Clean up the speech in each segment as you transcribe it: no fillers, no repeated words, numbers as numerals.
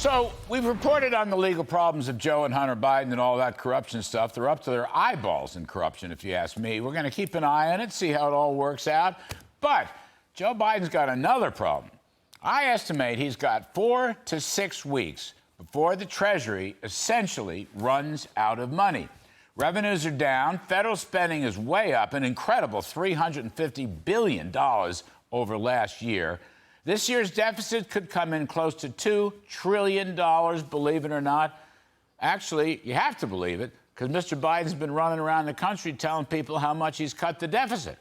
So we've reported on the legal problems of Joe and Hunter Biden and all that corruption stuff. They're up to their eyeballs in corruption, if you ask me. We're going to keep an eye on it, see how it all works out. But Joe Biden's got another problem. I estimate he's got 4 to 6 weeks before the Treasury essentially runs out of money. Revenues are down. Federal spending is way up, an incredible $350 billion over last year. This year's deficit could come in close to $2 trillion, believe it or not. Actually, you have to believe it, because Mr. Biden's been running around the country telling people how much he's cut the deficit.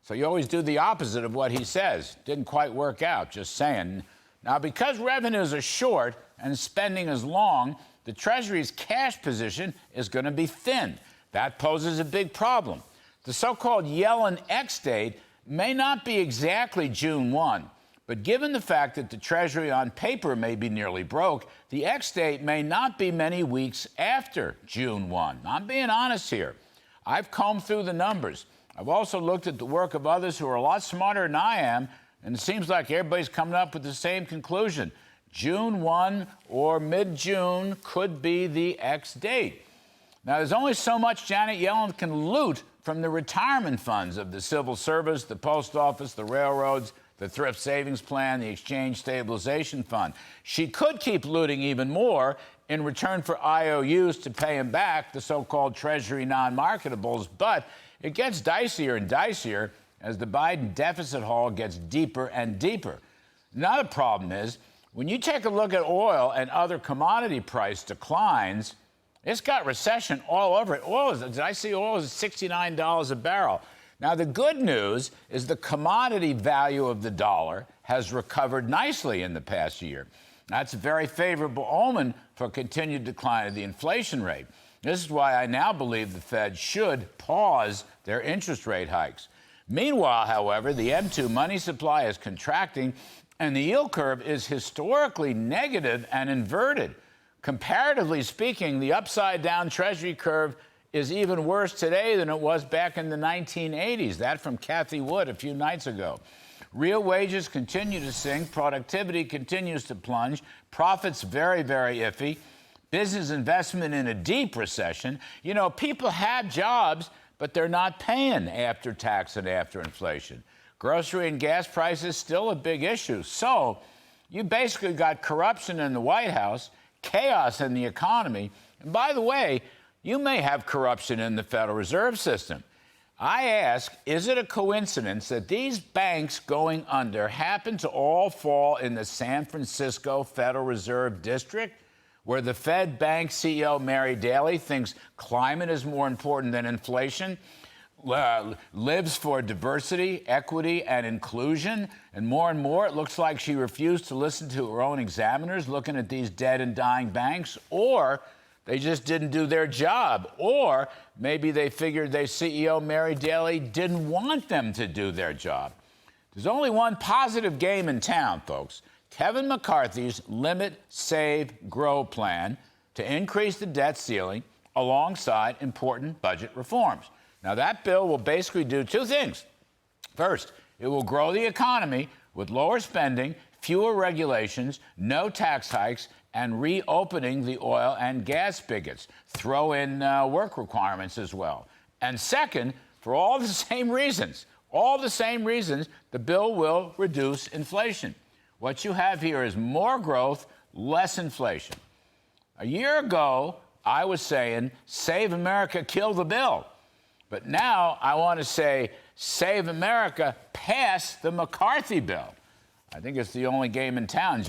So you always do the opposite of what he says. Didn't quite work out, just saying. Now, because revenues are short and spending is long, the Treasury's cash position is going to be thin. That poses a big problem. The so-called Yellen X date may not be exactly June 1. But given the fact that the Treasury on paper may be nearly broke, the X date may not be many weeks after June 1. I'm being honest here. I've combed through the numbers. I've also looked at the work of others who are a lot smarter than I am, and it seems like everybody's coming up with the same conclusion. June 1 or mid-June could be the X date. Now, there's only so much Janet Yellen can loot from the retirement funds of the civil service, the post office, the railroads, the thrift savings plan, the exchange stabilization fund. She could keep looting even more in return for IOUs to pay him back, the so-called Treasury non-marketables, but it gets dicier and dicier as the Biden deficit hole gets deeper and deeper. Another problem is, when you take a look at oil and other commodity price declines, it's got recession all over it. Did I see oil is $69 a barrel? Now, the good news is the commodity value of the dollar has recovered nicely in the past year. That's a very favorable omen for continued decline of the inflation rate. This is why I now believe the Fed should pause their interest rate hikes. Meanwhile, however, the M2 money supply is contracting, and the yield curve is historically negative and inverted. Comparatively speaking, the upside-down Treasury curve is even worse today than it was back in the 1980s. That from Kathy Wood a few nights ago. Real wages continue to sink. Productivity continues to plunge. Profits very, very iffy. Business investment in a deep recession. You know, people have jobs, but they're not paying after tax and after inflation. Grocery and gas prices still a big issue. So you basically got corruption in the White House, chaos in the economy. And by the way, you may have corruption in the Federal Reserve System. I ask, is it a coincidence that these banks going under happen to all fall in the San Francisco Federal Reserve District, where the Fed Bank CEO Mary Daly thinks climate is more important than inflation, lives for diversity, equity, and inclusion, and more it looks like she refused to listen to her own examiners looking at these dead and dying banks, or they just didn't do their job. Or maybe they figured their CEO, Mary Daly, didn't want them to do their job. There's only one positive game in town, folks. Kevin McCarthy's Limit, Save, Grow plan to increase the debt ceiling alongside important budget reforms. Now, that bill will basically do two things. First, it will grow the economy with lower spending, fewer regulations, no tax hikes, and reopening the oil and gas spigots. Throw in work requirements as well. And second, for all the same reasons, the bill will reduce inflation. What you have here is more growth, less inflation. A year ago, I was saying, save America, kill the bill. But now I want to say, save America, pass the McCarthy bill. I think it's the only game in town.